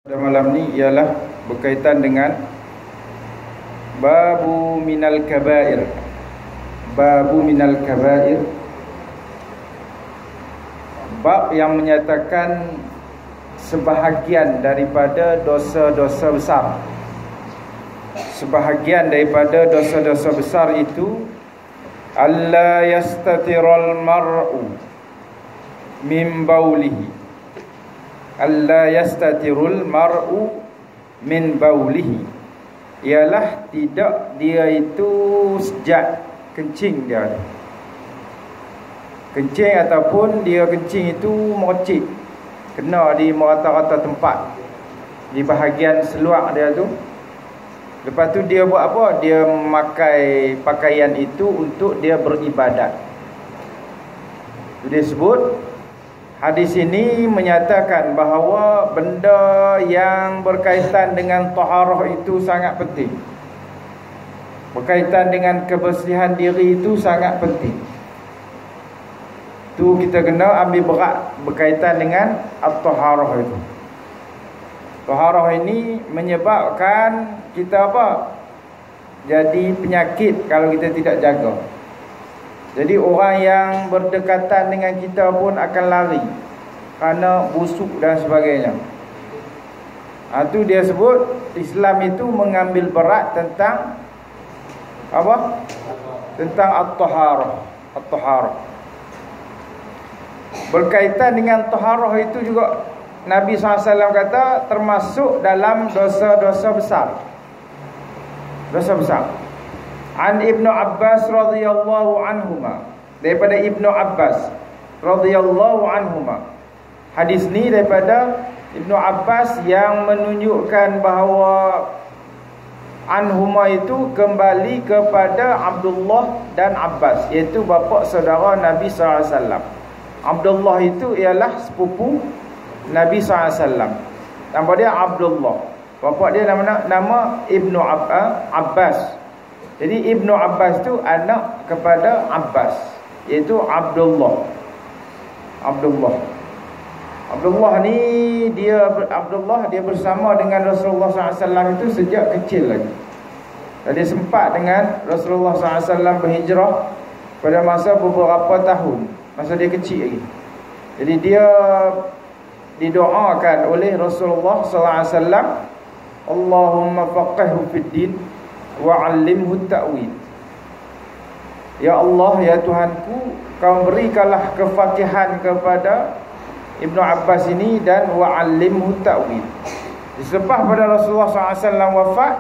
Pada malam ni ialah berkaitan dengan Babu minal kabair. Babu minal kabair, bab yang menyatakan sebahagian daripada dosa-dosa besar. Sebahagian daripada dosa-dosa besar itu alla yastatiral mar'u min baulihi. Alla yastatirul mar'u min baulihi, ialah tidak dia itu sejat kencing dia. Kencing ataupun dia kencing itu mercik, kena di rata-rata tempat, di bahagian seluar dia tu. Lepas tu dia buat apa? Dia memakai pakaian itu untuk dia beribadat. Dia sebut hadis ini menyatakan bahawa benda yang berkaitan dengan taharah itu sangat penting. Berkaitan dengan kebersihan diri itu sangat penting. Tu kita kena ambil berat berkaitan dengan at-taharah itu. Taharah ini menyebabkan kita apa? Jadi penyakit kalau kita tidak jaga. Jadi orang yang berdekatan dengan kita pun akan lari kerana busuk dan sebagainya. Itu dia sebut Islam itu mengambil berat tentang apa? Tentang at-taharah. At-taharah. Berkaitan dengan taharah itu juga Nabi SAW kata termasuk dalam dosa-dosa besar. Dosa besar. An Ibnu Abbas radhiyallahu anhuma, daripada Ibnu Abbas radhiyallahu anhuma. Hadis ni daripada Ibnu Abbas yang menunjukkan bahawa anhuma itu kembali kepada Abdullah dan Abbas, iaitu bapa saudara Nabi sallallahu alaihi wasallam. Abdullah itu ialah sepupu Nabi sallallahu alaihi wasallam. Nama dia Abdullah. Bapa dia nama Ibnu Abbas. Jadi Ibnu Abbas tu anak kepada Abbas, iaitu Abdullah. Abdullah ni dia bersama dengan Rasulullah SAW itu sejak kecil lagi. Dan dia sempat dengan Rasulullah SAW berhijrah pada masa beberapa tahun, masa dia kecil lagi. Jadi dia didoakan oleh Rasulullah SAW, Allahumma faqihhu fid din wa'allimhu ta'wil. Ya Allah, ya Tuhanku, kau berikanlah kefakihan kepada Ibnu Abbas ini dan wa'allimhu ta'wil. Selepas pada Rasulullah SAW wafat,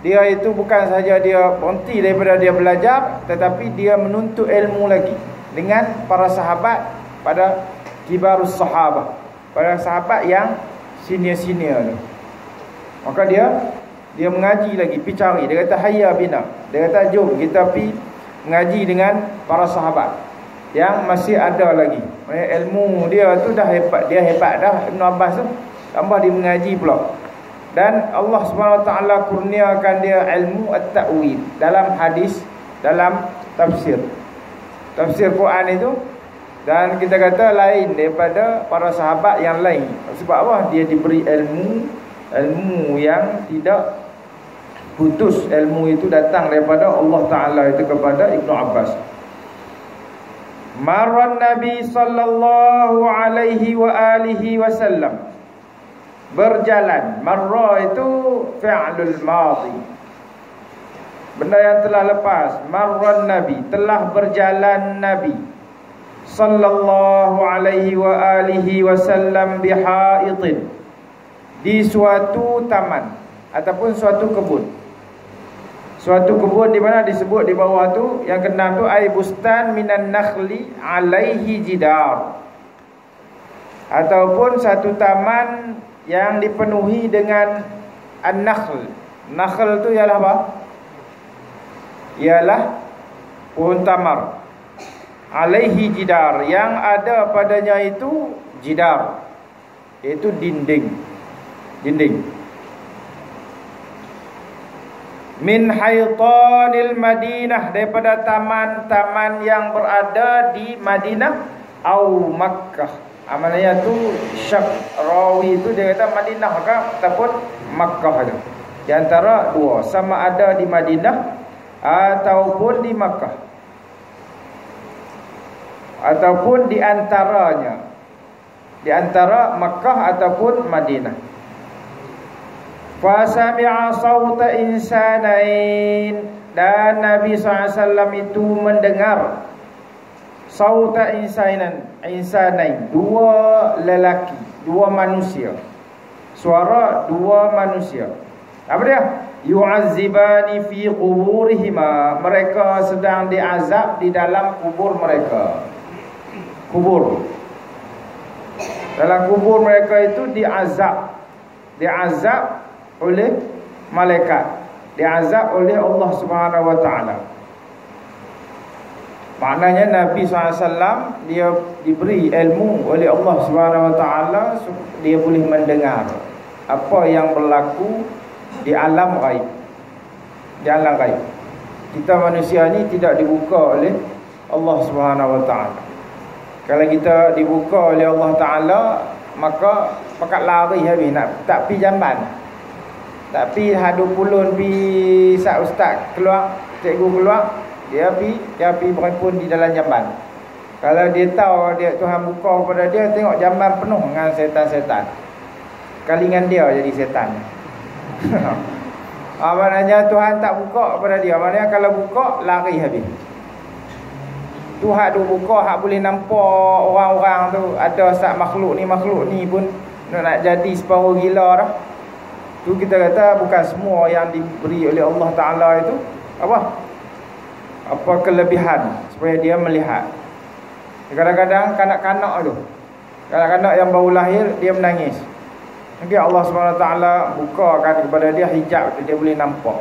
dia itu bukan saja dia berhenti daripada dia belajar, tetapi dia menuntut ilmu lagi dengan para sahabat, pada kibarus sahabah, pada sahabat yang senior-senior tu. Maka dia mengaji lagi, pergi cari. Dia kata hayya bina, dia kata jom kita pergi mengaji dengan para sahabat yang masih ada lagi. Ilmu dia tu dah hebat, dia hebat dah Ibn Abbas tu, tambah dia mengaji pula. Dan Allah SWT kurniakan dia ilmu at-ta'wil dalam hadis, dalam tafsir Quran itu. Dan kita kata lain daripada para sahabat yang lain. Sebab apa? Dia diberi ilmu yang tidak putus. Ilmu itu datang daripada Allah Ta'ala itu kepada Ibnu Abbas. Marran Nabi sallallahu alaihi wa alihi wasallam, berjalan. Marra itu fi'lul madhi, benda yang telah lepas. Marran Nabi, telah berjalan Nabi sallallahu alaihi wa alihi wasallam bihaidin, di suatu taman ataupun suatu kebun. Suatu kebun di mana disebut di bawah tu, yang keenam tu ai bustan minan nakhli alaihi jidar, ataupun satu taman yang dipenuhi dengan an-nakhl. Nakhl tu ialah apa? Ialah pohon tamar. Alaihi jidar, yang ada padanya itu jidar, iaitu dinding. Min haytanil Madinah, daripada taman-taman yang berada di Madinah, au Makkah, Amalnya tu Syak rawi tu dia kata Madinah ke ataupun Makkah tu. Di antara dua, sama ada di Madinah ataupun di Makkah, ataupun di antaranya, di antara Makkah ataupun Madinah. Fa sami'a sauta insanain, dan Nabi SAW itu mendengar sauta insanain, dua lelaki, dua manusia, suara dua manusia. Apa dia? Yu'azzibani fi quburihima, mereka sedang diazab di dalam kubur mereka. Kubur, dalam kubur mereka itu diazab. Diazab oleh malaikat, diazab oleh Allah Subhanahu wa taala. Maknanya Nabi SAW dia diberi ilmu oleh Allah Subhanahu wa taala, dia boleh mendengar apa yang berlaku di alam gaib. Di alam gaib kita manusia ni tidak dibuka oleh Allah Subhanahu wa taala. Kalau kita dibuka oleh Allah Ta'ala, maka pakat lari habis, nak tak pi jamban, tak pi hadu pulun pi sak ustaz keluar, cikgu keluar, dia pi berhimpun di dalam jamban. Kalau dia tahu dia Tuhan buka kepada dia, tengok jamban penuh dengan setan-setan, kalingan dia jadi setan. Maknanya Tuhan tak buka kepada dia, maknanya kalau buka lari habis. Tuhan tu buka, hak boleh nampak orang-orang tu, ada sat makhluk ni pun nak jadi separuh gila dah. Tu kita kata bukan semua yang diberi oleh Allah Ta'ala itu apa kelebihan supaya dia melihat. Kadang-kadang kanak-kanak tu, kanak-kanak yang baru lahir, dia menangis, nanti Allah SWT bukakan kepada dia hijab tu, dia boleh nampak.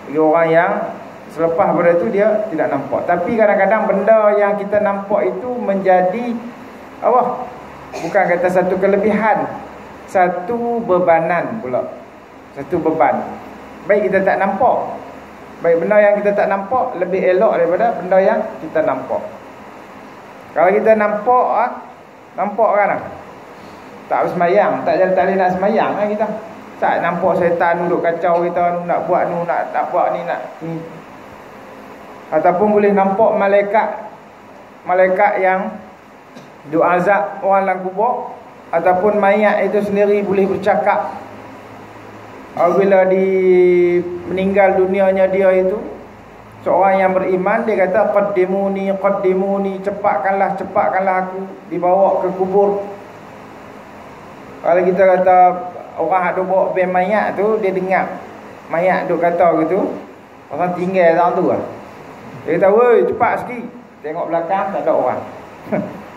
Bagi orang yang selepas pada itu dia tidak nampak. Tapi kadang-kadang benda yang kita nampak itu menjadi bukan kata satu kelebihan, satu bebanan pula. Satu beban. Baik kita tak nampak, baik benda yang kita tak nampak lebih elok daripada benda yang kita nampak. Kalau kita nampak kan, tak bersemayang, tak boleh nak semayang kan kita. Tak nampak syaitan duduk kacau kita, nak buat ni, nak buat ni, nak ni. Ataupun boleh nampak malaikat yang duk azab orang dalam kubur, ataupun mayat itu sendiri boleh bercakap. Apabila meninggal dunianya dia itu, seorang yang beriman, dia kata qaddimuni, cepatkanlah aku dibawa ke kubur. Kalau kita kata orang duk bawa ben mayat tu, dia dengar mayat duk kata gitu, orang tinggal orang tu lah. Dia kata, woi cepat sikit. Tengok belakang tak ada orang.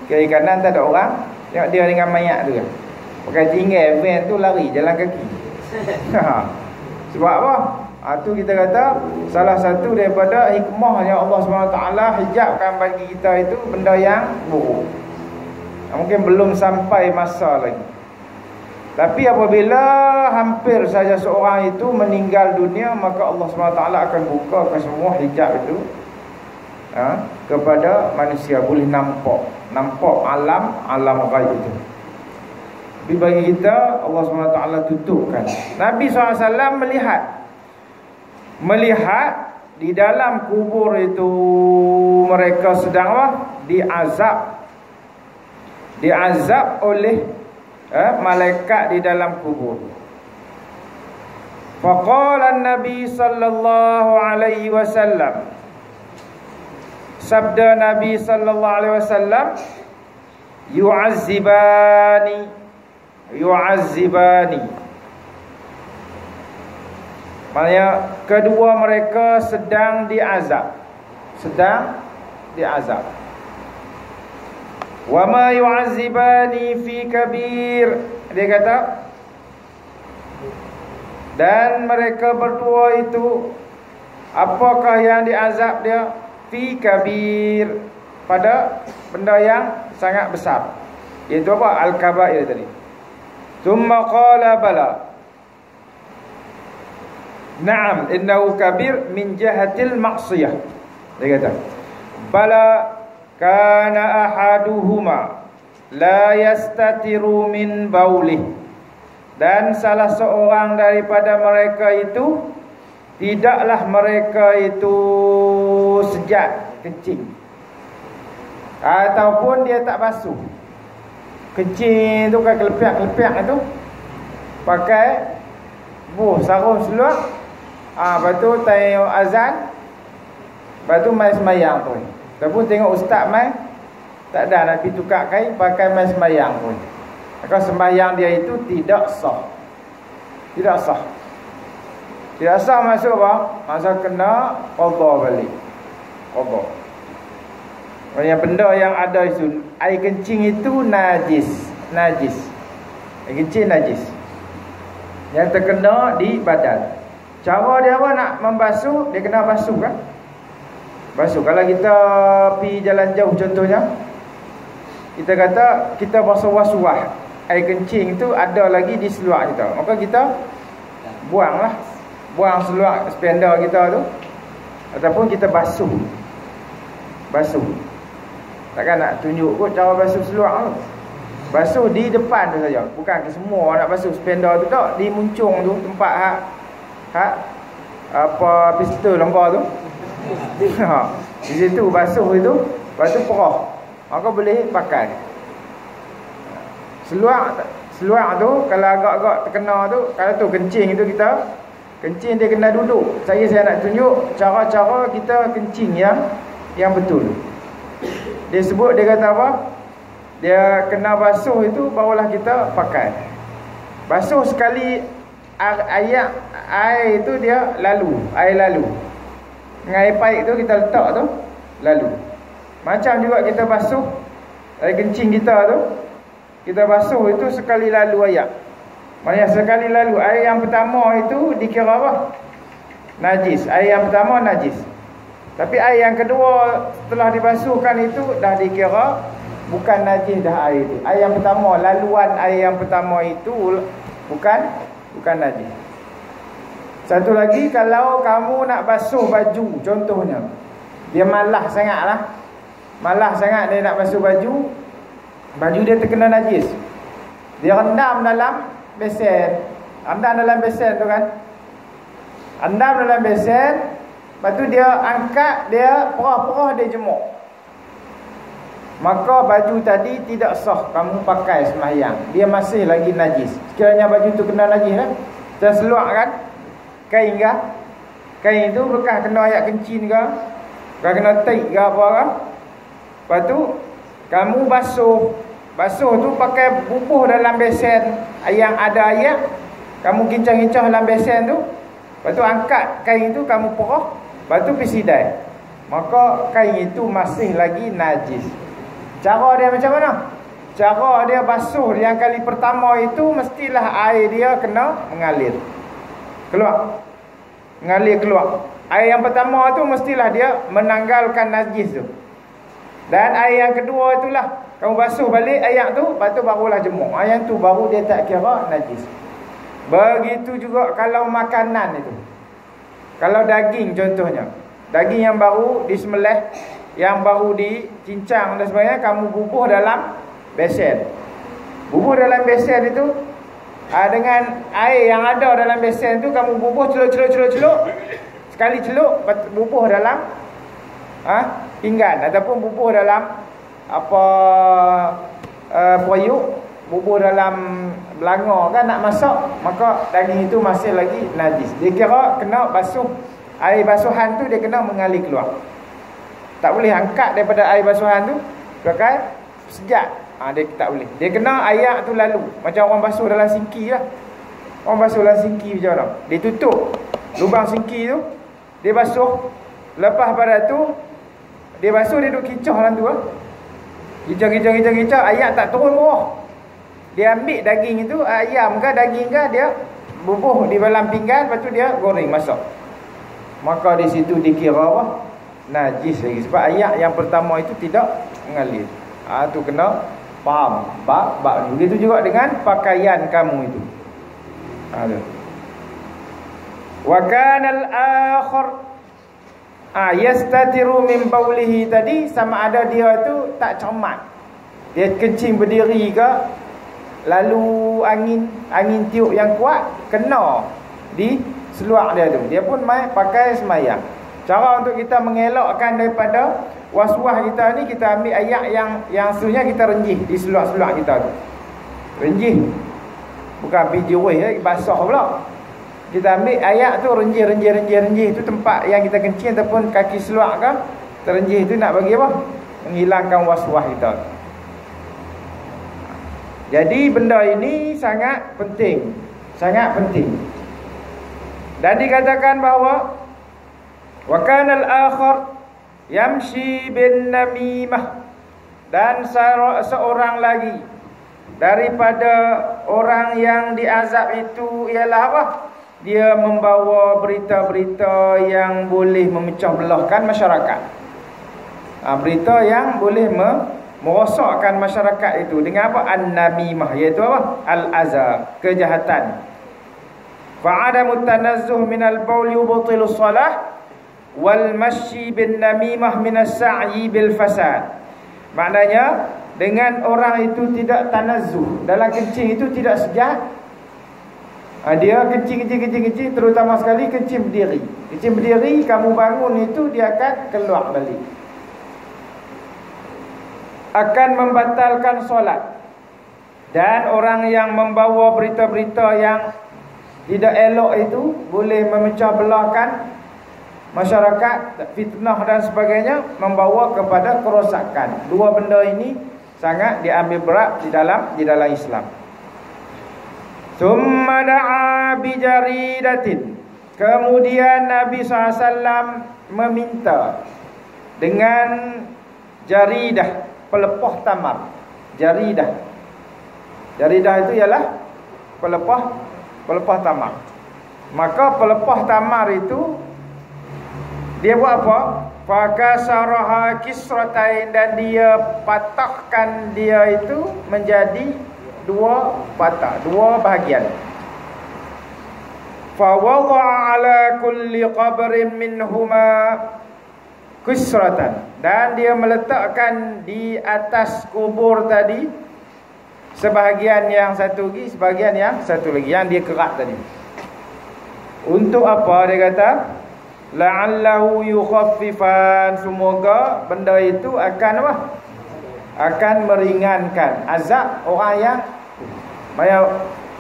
Kiri kanan tak ada orang. Tengok dia dengan mayat tu. Pakai tinggal van tu lari jalan kaki. Sebab apa? Tu kita kata salah satu daripada hikmahnya Allah SWT hijabkan bagi kita itu benda yang buruk. Mungkin belum sampai masa lagi. Tapi apabila hampir saja seorang itu meninggal dunia, maka Allah SWT akan buka ke semua hijab itu kepada manusia, boleh nampak alam ghaib itu. Tapi bagi kita Allah SWT tutupkan. Nabi SAW melihat di dalam kubur itu mereka sedang diazab oleh malaikat di dalam kubur. Faqala an-nabi sallallahu alaihi wasallam, sabda Nabi sallallahu alaihi wasallam, yu'azzibani. Maksudnya kedua mereka sedang diazab. Wa ma yu'azzibani fi kabir. Dia kata, dan mereka berdua itu, apakah yang diazab dia? Fi kabir, pada benda yang sangat besar, iaitu apa? Al-kabair tadi. Thumma qala bala, na'am innahu kabir min jahatil ma'siyah. Dia kata, bala kana ahaduhuma, la yastatiru min baulih, dan salah seorang daripada mereka itu tidaklah mereka itu sejak kencing, ataupun dia tak basuh. Kencing tu kan kelepiak-kelepiak itu, pakai sarung seluar. Lepas tu tengok azan, lepas tu mai semayang tu. Ataupun tengok ustaz mai, tak ada nak pergi tukar kain, pakai mai semayang pun. Maka sembahyang dia itu tidak sah. Tidak sah. Tidak sah maksud apa? Maksud kena qadha balik. Qadha. Banyak benda yang ada itu, air kencing itu najis. Air kencing najis yang terkena di badan. Cara dia apa nak membasuh? Dia kena basuh kan? Basuh. Kalau kita pergi jalan jauh contohnya, kita kata kita basuh-basuh, air kencing tu ada lagi di seluar kita, maka kita buanglah. Buang seluar spender kita tu, ataupun kita basuh. Takkan nak tunjuk kot cara basuh seluar tu. Basuh di depan tu saja, bukan ke semua nak basuh spender tu tak. Di muncung tu, tempat apa pistol lembah tu. Di situ basuh itu, lepas tu perah, maka boleh pakai. Seluar tu kalau agak-agak terkena tu, kalau tu kencing itu kita kencing dia kena duduk. Saya nak tunjuk cara-cara kita kencing yang betul. Dia sebut, dia kata apa? Dia kena basuh itu barulah kita pakai. Basuh sekali air itu dia lalu, air lalu. Dengan air paik tu kita letak tu lalu. Macam juga kita basuh air kencing kita tu, kita basuh itu sekali lalu air. Maksudnya sekali lalu. Air yang pertama itu dikira apa? Najis. Air yang pertama najis. Tapi air yang kedua setelah dibasuhkan itu dah dikira bukan najis dah air itu. Air yang pertama, laluan air yang pertama itu bukan najis. Satu lagi, kalau kamu nak basuh baju contohnya, dia malah sangatlah. Malah sangat dia nak basuh baju dia terkena najis. Dia rendam dalam besen. Rendam dalam besen tu kan. Rendam dalam besen, lepas tu dia angkat, dia perah-perah, dia jemur. Maka baju tadi tidak sah kamu pakai sembahyang. Dia masih lagi najis. Sekiranya baju tu kena najis kan, terseluar kan, kain ke, kain tu bekas kena ayak kencing ke, bekas kena taik ke apa kan. Lepas tu kamu basuh tu pakai bubuh dalam besen yang ada air, kamu kincang-kincang dalam besen tu. Lepas tu angkat kain tu, kamu perah, lepas tu pergi sidai, maka kain itu masih lagi najis. Cara dia macam mana? Cara dia basuh yang kali pertama itu mestilah air dia kena mengalir keluar. Mengalir keluar. Air yang pertama tu mestilah dia menanggalkan najis tu. Dan air yang kedua itulah kamu basuh balik air tu, lepas tu barulah jemur. Air tu baru dia tak kira najis. Begitu juga kalau makanan itu. Kalau daging contohnya, daging yang baru disembelih, yang baru dicincang dan sebagainya, kamu bubuh dalam besen. Bubuh dalam besen itu dengan air yang ada dalam besen tu, kamu bubuh celuk. Sekali celuk, bubuh dalam pinggan, ataupun bubuh dalam periuk, bubuh dalam belanga kan nak masak, maka daging itu masih lagi najis. Dia kira kena basuh. Air basuhan tu dia kena mengalir keluar. Tak boleh angkat daripada air basuhan tu pakai sejak. Dia tak boleh. Dia kena air tu lalu. Macam orang basuh dalam sinki lah. Orang basuh dalam sinki macam mana? Dia tutup lubang sinki tu, dia basuh. Lepas pada tu dia basuh, dia duduk kincah dalam tu lah. Kincah, air tak turun bawah. Dia ambil daging itu, ayam ke daging ke, dia bubuh di dalam pinggan, lepas tu dia goreng masak. Maka di situ dikira apa? Najis lagi. Sebab ayat yang pertama itu tidak mengalir. Tu kena faham bab ni. Begitu juga dengan pakaian kamu itu. Wa kana al-akhir yastatiru min baulihi tadi, sama ada dia tu tak cermat. Dia kencing berdiri ke, lalu angin tiup yang kuat kena di seluar dia tu, dia pun mai pakai semayang. Cara untuk kita mengelakkan daripada was-was kita ni, kita ambil ayat yang seterusnya kita renjih di seluar-seluar kita tu. Renjih, bukan pergi weh basah pula. Kita ambil ayat tu, renjih tu tempat yang kita kencing ataupun kaki seluar ke, terenjih tu nak bagi apa? Menghilangkan was-was kita. Jadi benda ini sangat penting, sangat penting. Dan dikatakan bahawa wa kana al-akhar yamshi bin namimah, dan seorang lagi daripada orang yang diazab itu ialah apa? Dia membawa berita-berita yang boleh memecah belahkan masyarakat. Berita yang boleh merosakkan masyarakat itu dengan apa? An-namimah, iaitu apa? Al-azab, kejahatan. Fa'adamu tanazzuh minal bawl yubtilu shalah wal masyi bin namimah minas sa'yi bil fasad. Maknanya dengan orang itu tidak tanazzuh, dalam kencing itu tidak sejak. Dia kencing terutama sekali kencing berdiri. Kencing berdiri, kamu bangun itu dia akan keluar balik, akan membatalkan solat. Dan orang yang membawa berita-berita yang tidak elok itu boleh memecah belahkan masyarakat, fitnah dan sebagainya, membawa kepada kerosakan. Dua benda ini sangat diambil berat di dalam Islam. Summa da'a bijaridatin, kemudian Nabi SAW meminta dengan jaridah, pelepah tamar. Jaridah itu ialah pelepah tamar. Maka pelepah tamar itu dia buat apa? Fakasaraha kisratain, dan dia patahkan dia itu menjadi dua patah, dua bahagian. Fa wada'a ala kulli qabrin minhuma kisratan, dan dia meletakkan di atas kubur tadi sebahagian yang satu lagi, sebahagian yang satu lagi yang dia kerat tadi. Untuk apa dia kata? La'allahu yukhaffifan, semoga benda itu akan apa? Akan meringankan azab orang yang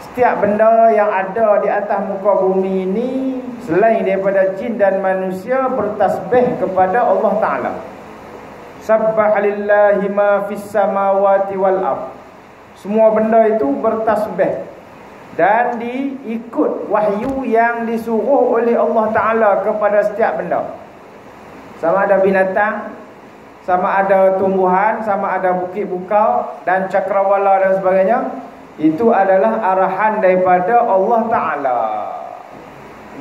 setiap benda yang ada di atas muka bumi ini selain daripada jin dan manusia bertasbih kepada Allah Ta'ala. Sabbaha lillahi ma fis samawati wal ard. Semua benda itu bertasbih dan diikut wahyu yang disuruh oleh Allah Ta'ala kepada setiap benda. Sama ada binatang, sama ada tumbuhan, sama ada bukit bukau dan cakrawala dan sebagainya, itu adalah arahan daripada Allah Ta'ala.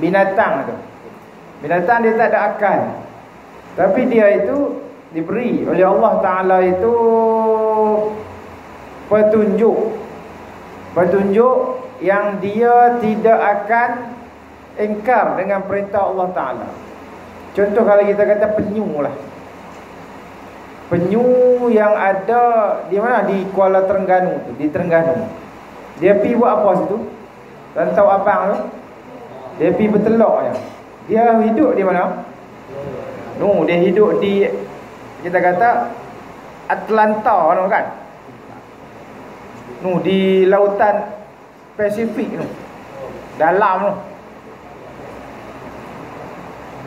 Binatang tu, binatang dia tak ada akal, tapi dia itu diberi oleh Allah Ta'ala itu petunjuk yang dia tidak akan ingkar dengan perintah Allah Ta'ala. Contoh kalau kita kata penyu lah, penyu yang ada di mana? Di Kuala Terengganu tu, di Terengganu. Dia pergi buat apa situ? Rantau abang tu, dia pergi bertelur je. Dia hidup di mana? Dia hidup di, kita kata Atlanta kan? Di lautan Pasifik tu, dalam tu.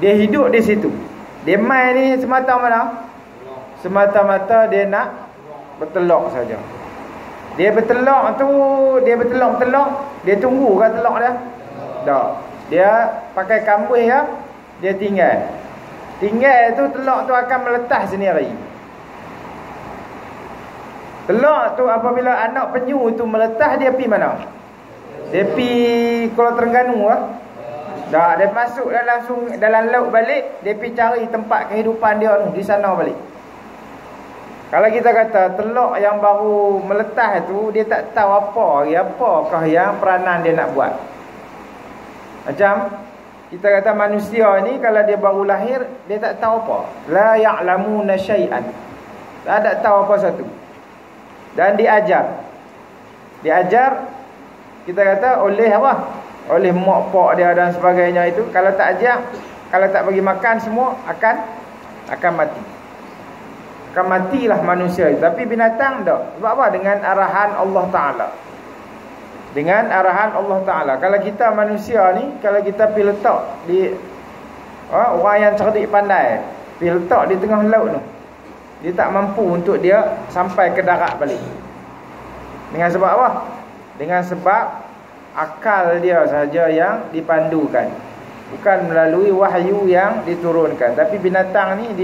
Dia hidup di situ. Dia main ni semata-mata dia nak bertelur saja. Dia bertelur tu, dia tunggu kan telur dia? Tak. Dia pakai kambuh ya, dia tinggal tu, telur tu akan meletas sendiri. Telur tu apabila anak penyu tu meletas, dia pergi mana? Dia pergi Kuala Terengganu lah. Tak, dia masuk dalam laut balik, dia pergi cari tempat kehidupan dia tu, di sana balik. Kalau kita kata telur yang baru meletas tu, dia tak tahu apakah yang peranan dia nak buat. Macam kita kata manusia ni, kalau dia baru lahir, dia tak tahu apa. La ya'lamuna syai'an. Tak tahu apa satu. Dan diajar. Diajar, kita kata oleh apa? Oleh mak pak dia dan sebagainya itu. Kalau tak ajar, kalau tak bagi makan semua akan mati. Akan matilah manusia itu. Tapi binatang tak. Sebab apa? Dengan arahan Allah Ta'ala. Dengan arahan Allah Ta'ala. Kalau kita manusia ni, kalau kita pergi letak di orang yang cerdik pandai, pergi letak di tengah laut tu, dia tak mampu untuk dia sampai ke darat balik. Dengan sebab apa? Dengan sebab akal dia sahaja yang dipandukan, bukan melalui wahyu yang diturunkan. Tapi binatang ni